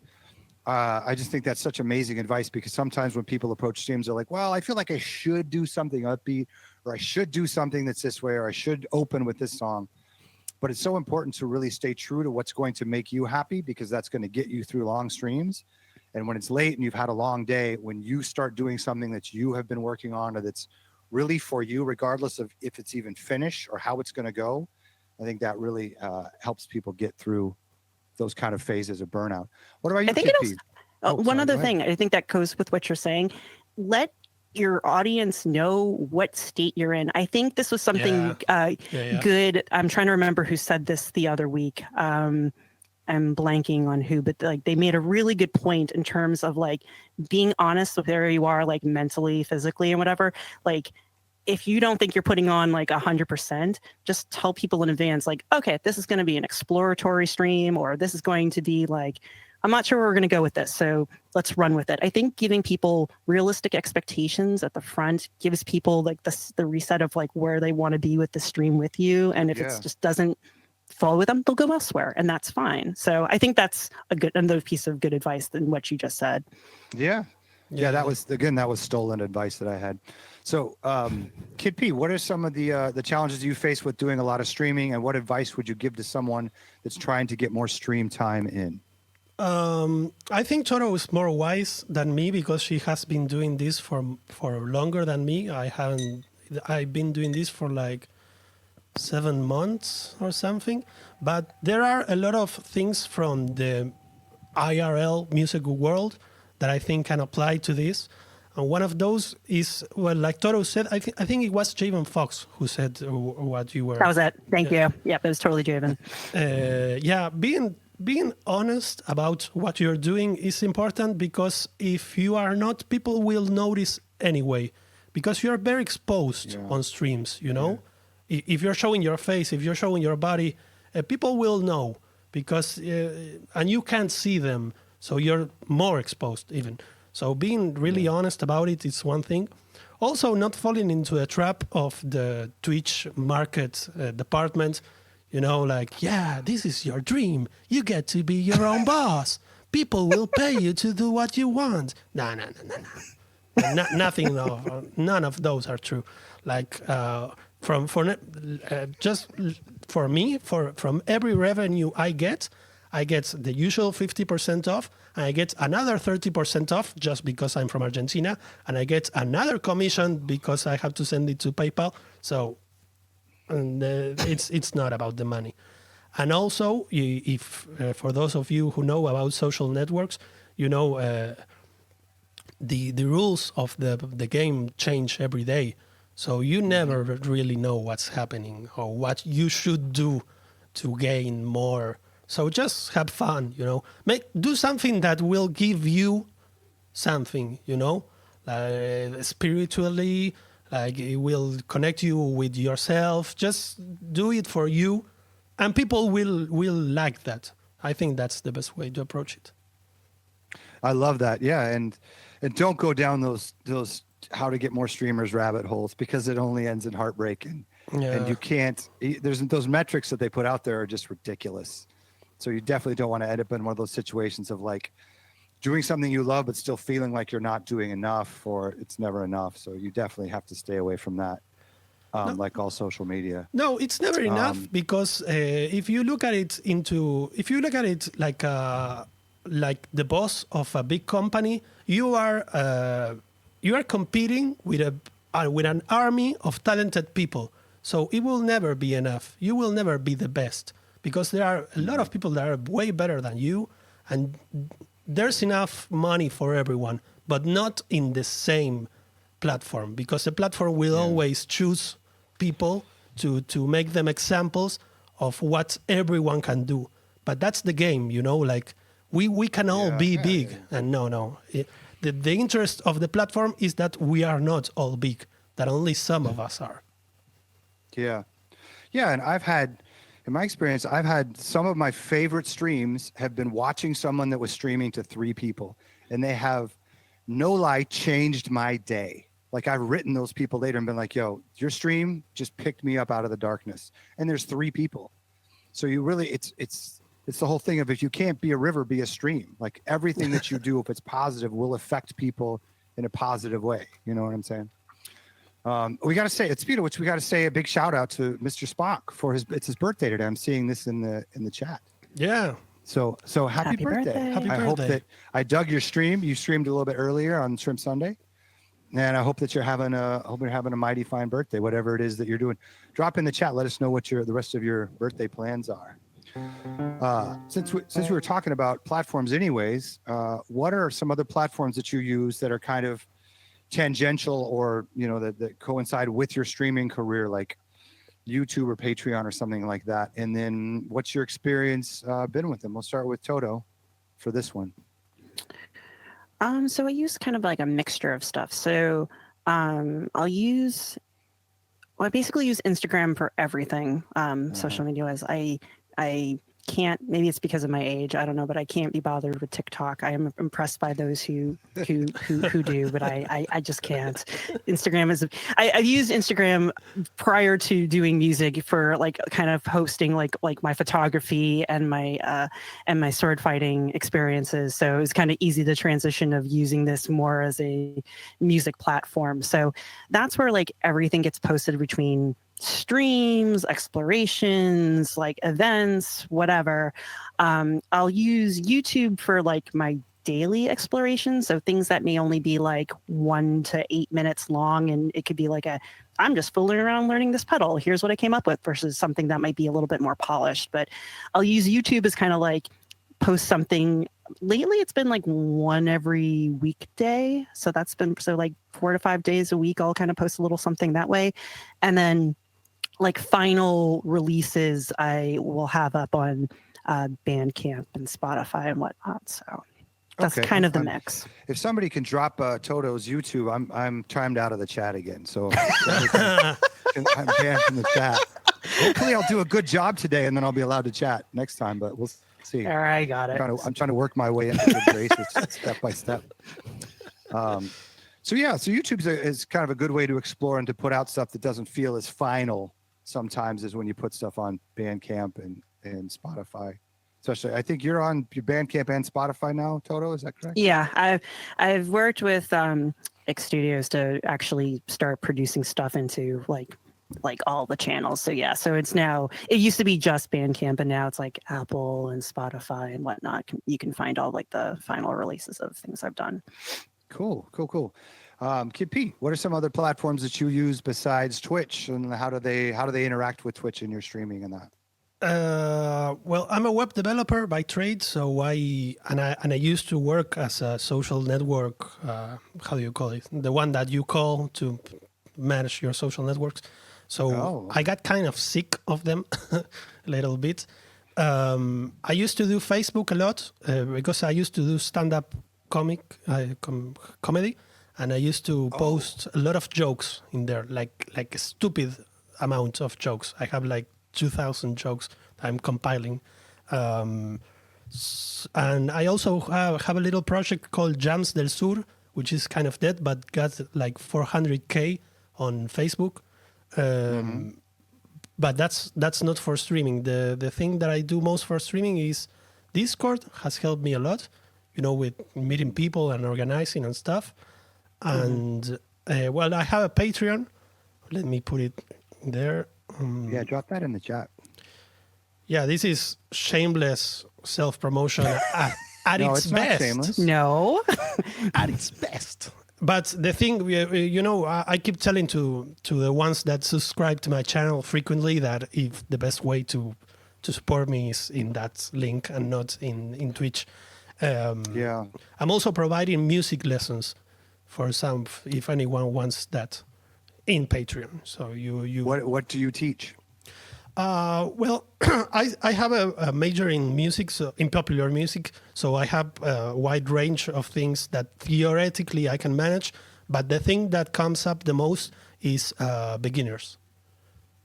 I just think that's such amazing advice, because sometimes when people approach streams, they're like, well, I feel like I should do something upbeat, or I should do something that's this way, or I should open with this song. But it's so important to really stay true to what's going to make you happy, because that's going to get you through long streams. And when it's late and you've had a long day, when you start doing something that you have been working on, or that's really for you, regardless of if it's even finished or how it's going to go, I think that really helps people get through those kind of phases of burnout. What about you, Kid P? One other thing, I think that goes with what you're saying. Let your audience know what state you're in. I think this was something good. I'm trying to remember who said this the other week. I'm blanking on who, but like they made a really good point in terms of like being honest with where you are, like mentally, physically, and whatever. Like if you don't think you're putting on like 100%, just tell people in advance, like, okay, this is going to be an exploratory stream, or this is going to be like, I'm not sure where we're going to go with this, so let's run with it. I think giving people realistic expectations at the front gives people like the reset of like where they want to be with the stream with you. And if it just doesn't fall with them, they'll go elsewhere, and that's fine. So I think that's another piece of good advice than what you just said. Yeah, that was stolen advice that I had. So Kid P, what are some of the challenges you face with doing a lot of streaming, and what advice would you give to someone that's trying to get more stream time in? I think Toto is more wise than me, because she has been doing this for longer than me. I've been doing this for like 7 months or something. But there are a lot of things from the IRL music world that I think can apply to this. And one of those is, well, like Toto said, I think it was Javen Fox who said what you were. That was it. Thank you. Yep, it was totally Javen. Being honest about what you're doing is important, because if you are not, people will notice anyway, because you're very exposed on streams, you know? If you're showing your face, if you're showing your body, people will know, because, and you can't see them, so you're more exposed even. So being really honest about it is one thing. Also, not falling into a trap of the Twitch market department. You know, like, this is your dream. You get to be your own boss. People will pay you to do what you want. No. Nothing. None of those are true. Like, just for me, from every revenue I get the usual 50% off, and I get another 30% off just because I'm from Argentina, and I get another commission because I have to send it to PayPal. So it's not about the money. And also, if for those of you who know about social networks, you know the rules of the game change every day. So you never really know what's happening or what you should do to gain more. So just have fun, do something that will give you something, spiritually, like it will connect you with yourself. Just do it for you, and people will like that. I think that's the best way to approach it. I love that. Yeah, and don't go down those how to get more streamers rabbit holes, because it only ends in heartbreak, and you can't. There's those metrics that they put out there are just ridiculous. So you definitely don't want to end up in one of those situations of like doing something you love but still feeling like you're not doing enough, or it's never enough. So you definitely have to stay away from that. Like all social media. No, it's never enough, because if you look at it like the boss of a big company, you are competing with an army of talented people. So it will never be enough. You will never be the best, because there are a lot of people that are way better than you, and there's enough money for everyone, but not in the same platform, because the platform will always choose people to make them examples of what everyone can do. But that's the game, like we can all be big. And no. The interest of the platform is that we are not all big, that only some of us are. Yeah. And in my experience, I've had some of my favorite streams have been watching someone that was streaming to 3 people, and they have, no lie, changed my day. Like I've written those people later and been like, yo, your stream just picked me up out of the darkness. And there's 3 people. So you really, it's the whole thing of, if you can't be a river, be a stream. Like everything that you do, if it's positive, will affect people in a positive way. You know what I'm saying? We got to say, speed of which, we got to say a big shout out to Mr. Spock for it's his birthday today. I'm seeing this in the chat. Yeah. So happy birthday. Happy birthday. I hope that I dug your stream. You streamed a little bit earlier on Shrimp Sunday. And I hope that you're having a mighty fine birthday, whatever it is that you're doing. Drop in the chat. Let us know what the rest of your birthday plans are. Since we were talking about platforms anyways, what are some other platforms that you use that are kind of tangential, or, that coincide with your streaming career, like YouTube or Patreon or something like that? And then what's your experience been with them? We'll start with Toto for this one. So I use kind of like a mixture of stuff. So I basically use Instagram for everything. Social media wise, I can't, maybe it's because of my age, I don't know, but I can't be bothered with TikTok. I am impressed by those who do, but I just can't. Instagram is, I've used Instagram prior to doing music for like kind of posting like my photography and my sword fighting experiences. So it was kind of easy the transition of using this more as a music platform. So that's where like everything gets posted between streams, explorations, like events, whatever. I'll use YouTube for like my daily exploration. So things that may only be like 1 to 8 minutes long. And it could be like I'm just fooling around learning this pedal. Here's what I came up with, versus something that might be a little bit more polished. But I'll use YouTube as kind of like post something. Lately, it's been like one every weekday. So that's been, like 4 to 5 days a week. I'll kind of post a little something that way. And then like final releases I will have up on Bandcamp and Spotify and whatnot. So that's kind of the mix. If somebody can drop Toto's YouTube, I'm timed out of the chat again. So I'm banned from the chat. Hopefully I'll do a good job today, and then I'll be allowed to chat next time, but we'll see. All right, got it. I'm trying to work my way into the graces step by step. So YouTube is kind of a good way to explore and to put out stuff that doesn't feel as final sometimes as when you put stuff on Bandcamp and Spotify. Especially, I think you're on your Bandcamp and Spotify now, Toto. Is that correct? Yeah, I've worked with X Studios to actually start producing stuff into like like all the channels. So yeah, so it's now, it used to be just Bandcamp, and now it's like Apple and Spotify and whatnot. You can find all like the final releases of things I've done. Cool. Kid P, what are some other platforms that you use besides Twitch, and how do they interact with Twitch in your streaming and that? Well, I'm a web developer by trade, so I used to work as a social network. How do you call it? The one that you call to manage your social networks. So I got kind of sick of them a little bit. I used to do Facebook a lot because I used to do stand-up comedy, and I used to post a lot of jokes in there, like a stupid amount of jokes. I have like 2,000 jokes I'm compiling. And I also have a little project called Jams del Sur, which is kind of dead, but got like 400K on Facebook. But that's not for streaming. The thing that I do most for streaming is Discord has helped me a lot, with meeting people and organizing and stuff. And well, I have a Patreon. Let me put it there. Yeah, drop that in the chat. Yeah, this is shameless self-promotion at No, its it's not best. shameless. No. At its best. But the thing, I keep telling to the ones that subscribe to my channel frequently that if the best way to support me is in that link and not in Twitch. Yeah. I'm also providing music lessons for some, if anyone wants that, in Patreon. So you. What do you teach? Well, I have a major in music, so in popular music. So I have a wide range of things that theoretically I can manage. But the thing that comes up the most is beginners.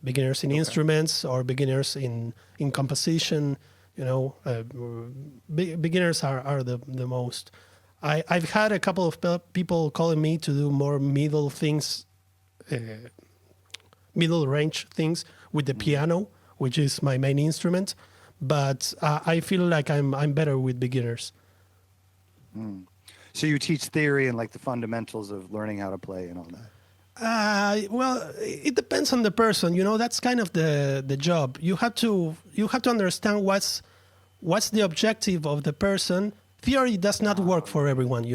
Beginners in instruments or beginners in composition. Beginners are the most. I've had a couple of people calling me to do more middle range things with the piano, which is my main instrument. But I feel like I'm better with beginners. So you teach theory and like the fundamentals of learning how to play and all that. Well, it depends on the person. That's kind of the job. You have to understand what's the objective of the person. Theory does not work for everyone.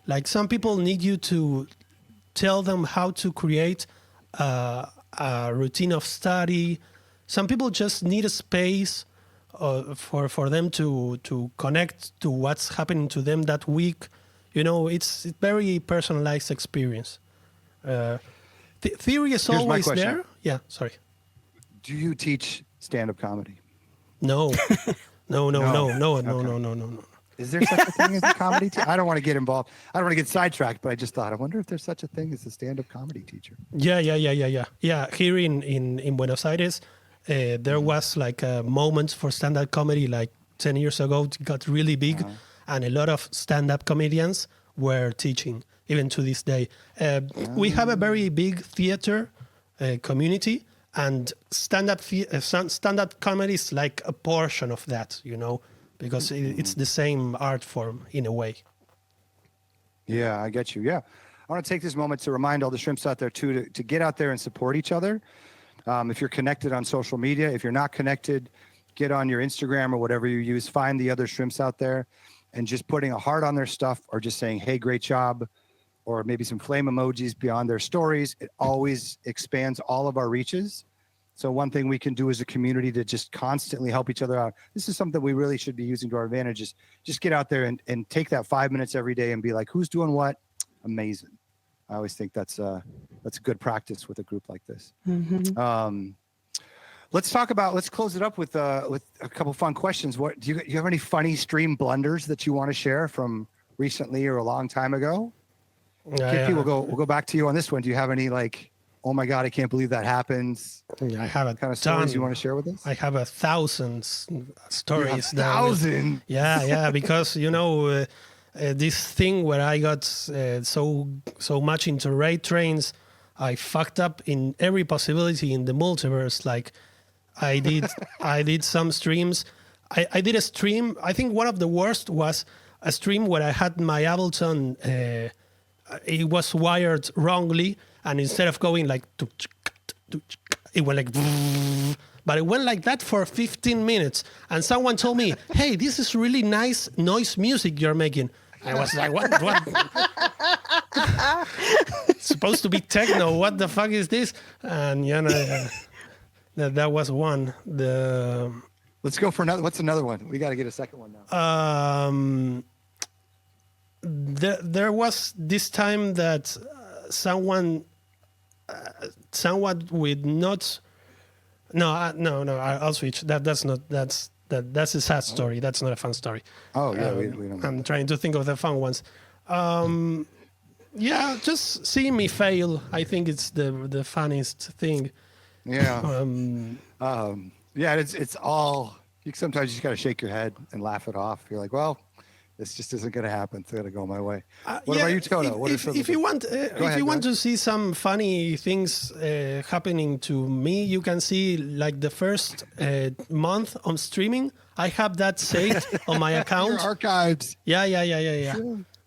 Like some people need you to tell them how to create a routine of study. Some people just need a space for them to connect to what's happening to them that week. It's a very personalized experience. Theory is Here's my always question. there. Yeah, sorry. Do you teach stand-up comedy? No. No. Is there such a thing as a comedy teacher? I don't want to get involved. I don't want to get sidetracked, but I just thought, I wonder if there's such a thing as a stand-up comedy teacher. Yeah. Yeah, here in Buenos Aires, there was like a moment for stand-up comedy like 10 years ago. It got really big, and a lot of stand-up comedians were teaching, even to this day. We have a very big theater community, and stand-up comedy is like a portion of that, because it's the same art form in a way. Yeah, I get you. Yeah. I want to take this moment to remind all the shrimps out there too to get out there and support each other. If you're connected on social media, if you're not connected, get on your Instagram or whatever you use, find the other shrimps out there and just putting a heart on their stuff or just saying, hey, great job, or maybe some flame emojis beyond their stories. It always expands all of our reaches. So one thing we can do as a community to just constantly help each other out. This is something we really should be using to our advantage, is just get out there and take that 5 minutes every day and be like, who's doing what? Amazing. I always think that's a good practice with a group like this. Let's close it up with a couple fun questions. What do you have any funny stream blunders that you want to share from recently or a long time ago? KP, we'll go back to you on this one. Do you have any like, oh my God, I can't believe that happens? I have a kind of stories you want to share with us? I have 1,000 stories. 1,000? Yeah, because this thing where I got so much into raid trains, I fucked up in every possibility in the multiverse. Like I did some streams. I did a stream. I think one of the worst was a stream where I had my Ableton. It was wired wrongly, and instead of going like it went like, but it went like that for 15 minutes. And someone told me, hey, this is really nice noise music you're making. I was like, what? It's supposed to be techno. What the fuck is this? And that was one. Let's go for another. What's another one? We got to get a second one now. There was this time that someone with not. No, I'll switch. That's a sad story. That's not a fun story. Oh yeah, we don't. I'm trying to think of the fun ones. Yeah, just seeing me fail, I think it's the funniest thing. Yeah. Yeah, it's all. Sometimes you just got to shake your head and laugh it off. You're like, well, this just isn't going to happen. It's going to go my way. What about you, Toto? If you want to see some funny things happening to me, you can see like the first month on streaming. I have that saved on my account. Your archives. Yeah.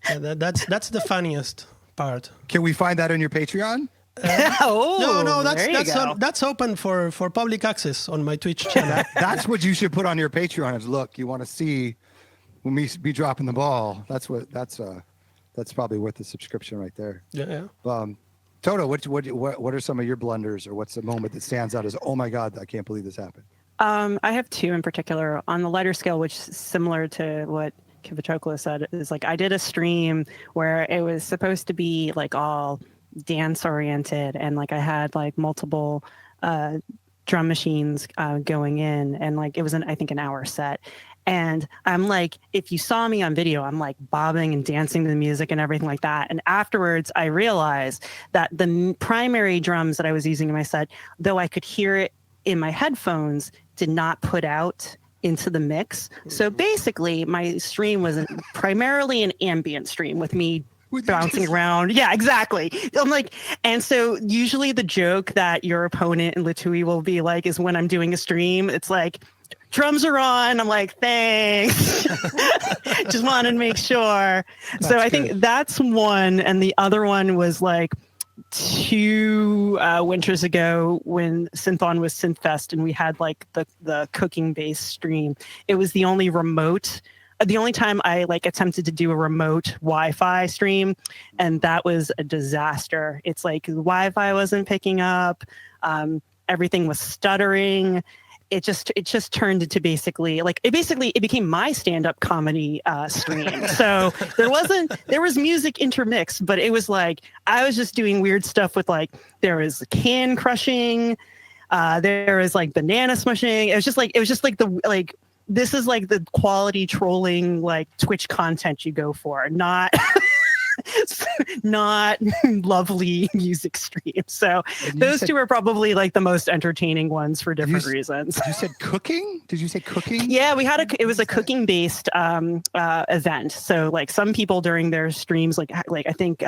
That's the funniest part. Can we find that on your Patreon? No, that's open for public access on my Twitch channel. That's what you should put on your Patreon. Is look, you want to see when we be dropping the ball. That's probably worth the subscription right there. Yeah. Toto, what are some of your blunders, or what's the moment that stands out as, oh my God, I can't believe this happened? I have two in particular. On the lighter scale, which is similar to what Kid Pochoclo said, is like I did a stream where it was supposed to be like all dance oriented, and like I had like multiple drum machines going in, and like it was I think an hour set. And I'm like, if you saw me on video, I'm like bobbing and dancing to the music and everything like that. And afterwards, I realized that the primary drums that I was using in my set, though I could hear it in my headphones, did not put out into the mix. So basically, my stream was primarily an ambient stream with me bouncing around. Yeah, exactly. I'm like, and so usually the joke that your opponent in Latui will be like is when I'm doing a stream, it's like, drums are on. I'm like, thanks. Just wanted to make sure. So I think that's one. And the other one was like 2 winters ago when Synthon was Synthfest, and we had like the cooking based stream. It was the only time I like attempted to do a remote Wi-Fi stream, and that was a disaster. It's like the Wi-Fi wasn't picking up, everything was stuttering. It just turned into basically it became my stand-up comedy stream. So there was music intermixed, but it was like I was just doing weird stuff with like there was can crushing, there was like banana smushing. It was just like this is like the quality trolling like Twitch content you go for, not lovely music streams. So those two are probably like the most entertaining ones for different reasons. You said cooking? Did you say cooking? Yeah, it was a cooking based event. So like some people during their streams, like I think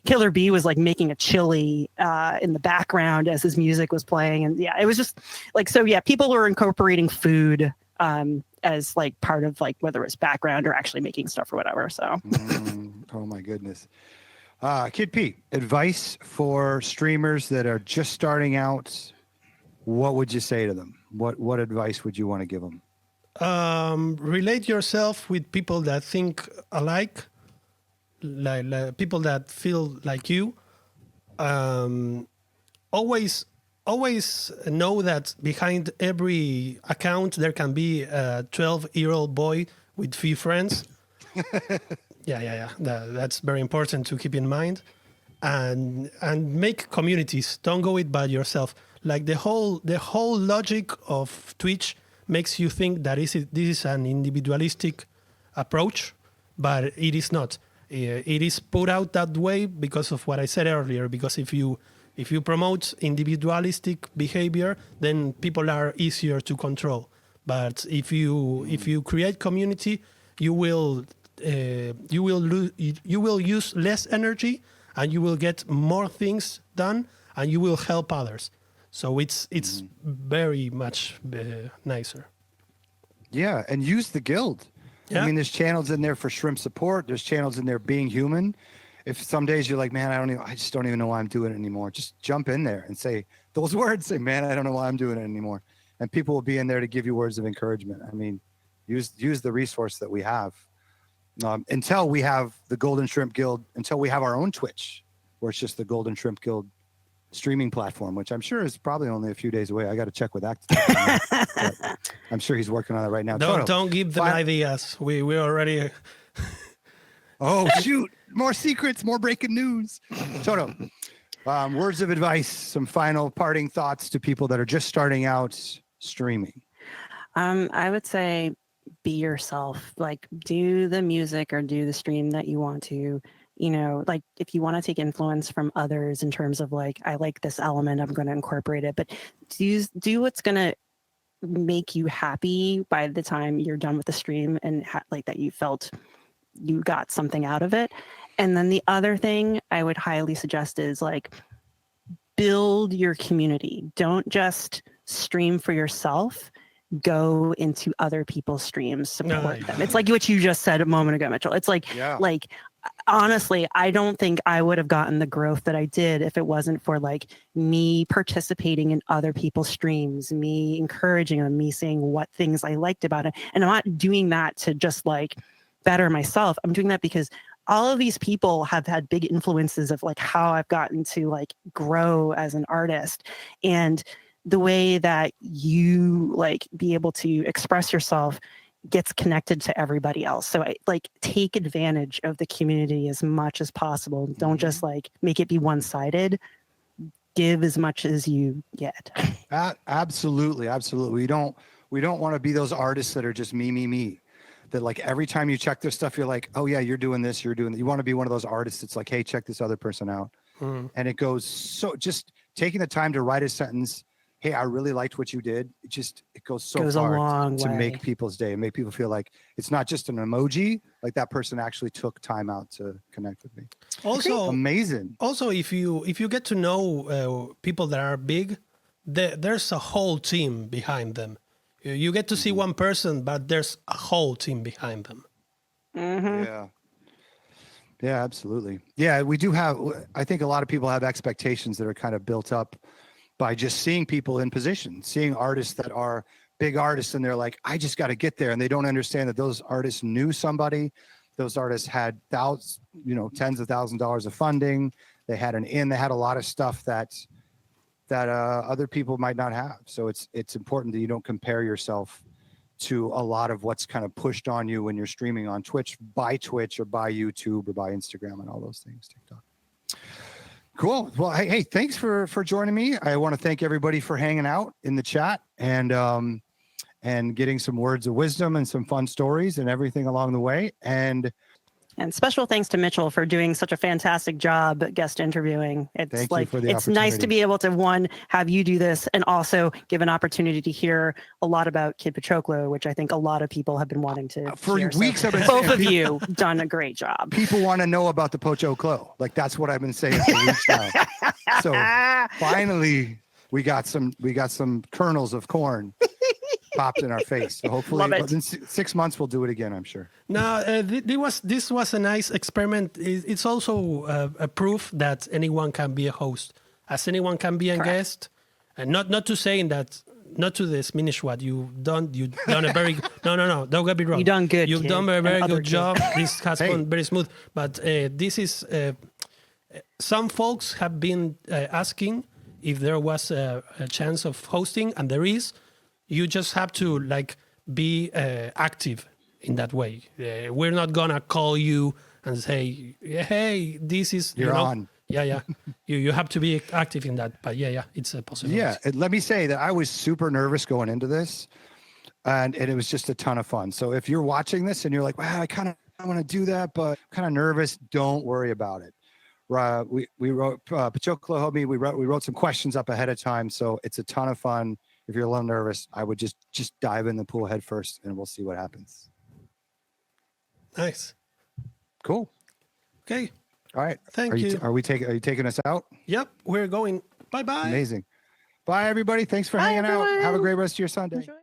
Killer B was like making a chili in the background as his music was playing. And yeah, it was just like, so yeah, people were incorporating food as like part of like whether it's background or actually making stuff or whatever. So oh my goodness. Kid P, advice for streamers that are just starting out. What would you say to them? What advice would you want to give them? Relate yourself with people that think alike, like people that feel like you. Always know that behind every account there can be a 12-year-old boy with few friends. Yeah. That's very important to keep in mind, and make communities. Don't go it by yourself. Like the whole logic of Twitch makes you think that this is an individualistic approach, but it is not. It is put out that way because of what I said earlier. Because if you promote individualistic behavior, then people are easier to control. But if you create community, you will use less energy, and you will get more things done, and you will help others. So it's very much nicer. Yeah, and use the guild. Yeah. I mean, there's channels in there for shrimp support. There's channels in there being human. if some days you're like, man, I just don't even know why I'm doing it anymore. Just jump in there and say those words. Say, man, I don't know why I'm doing it anymore. And people will be in there to give you words of encouragement. I mean, use the resource that we have. Until we have the Golden Shrimp Guild, until we have our own Twitch, where it's just the Golden Shrimp Guild streaming platform, which I'm sure is probably only a few days away. I got to check with Active. I'm sure he's working on it right now. Don't give them ideas. We already. Oh shoot! More secrets, more breaking news. Toto, words of advice, some final parting thoughts to people that are just starting out streaming. I would say be yourself. Like, do the music or do the stream that you want to. You know, like if you want to take influence from others in terms of like, I like this element, I'm going to incorporate it, but do what's going to make you happy by the time you're done with the stream and like that you felt you got something out of it. And then the other thing I would highly suggest is like, build your community. Don't just stream for yourself. Go into other people's streams, support them. It's like what you just said a moment ago, Mitchell. It's like, like, honestly, I don't think I would have gotten the growth that I did if it wasn't for like me participating in other people's streams, me encouraging them, me saying what things I liked about it. And I'm not doing that to just like better myself. I'm doing that because all of these people have had big influences of like how I've gotten to like grow as an artist. And the way that you like be able to express yourself gets connected to everybody else. So I like take advantage of the community as much as possible. Don't just like make it be one-sided. Give as much as you get. Absolutely. We don't want to be those artists that are just me. That like every time you check their stuff, you're like, oh yeah, you're doing this, you're doing that. You want to be one of those artists that's like, hey, check this other person out. And it goes so just taking the time to write a sentence. Hey, I really liked what you did. It goes so far to make people's day and make people feel like it's not just an emoji, like that person actually took time out to connect with me. Also amazing. Also, if you get to know people that are big, there's a whole team behind them. You get to see one person, but there's a whole team behind them. Yeah, absolutely. Yeah, we do have, I think a lot of people have expectations that are kind of built up by just seeing people in position, seeing artists that are big artists, and they're like, I just got to get there. And they don't understand that those artists knew somebody. Those artists had tens of thousands of dollars of funding. They had they had a lot of stuff that other people might not have. So it's important that you don't compare yourself to a lot of what's kind of pushed on you when you're streaming on Twitch or by YouTube or by Instagram and all those things, TikTok. Cool. Well, hey, thanks for joining me. I want to thank everybody for hanging out in the chat and getting some words of wisdom and some fun stories and everything along the way. And special thanks to Mitchell for doing such a fantastic job guest interviewing. It's like, it's nice to be able to have you do this and also give an opportunity to hear a lot about Kid Pochoclo, which I think a lot of people have been wanting to for hear. weeks. So both of you done a great job. People want to know about the Pochoclo. Like that's what I've been saying for weeks now. So finally we got some kernels of corn popped in our face. So hopefully within 6 months we'll do it again, I'm sure. No, this was a nice experiment. It's also a proof that anyone can be a host, as anyone can be a guest, and not to saying that, not to diminish what you've done. You've done a very no. Don't get me wrong. You done good. You've kid. done a very good job. This has gone very smooth. But this is some folks have been asking if there was a chance of hosting, and there is. You just have to like be active in that way. We're not gonna call you and say, hey, this is you're on. Yeah. you have to be active in that. But yeah, it's a possibility. Yeah, let me say that I was super nervous going into this, and it was just a ton of fun. So if you're watching this and you're like, wow, I want to do that, but I'm kind of nervous, don't worry about it. We wrote Pochoclo helped me. We wrote some questions up ahead of time, so it's a ton of fun. If you're a little nervous, I would just dive in the pool head first, and we'll see what happens. Nice. Cool. Okay. All right. Thank you. Are you taking us out? Yep. We're going. Bye-bye. Amazing. Bye, everybody. Thanks for hanging out. Have a great rest of your Sunday. Enjoy.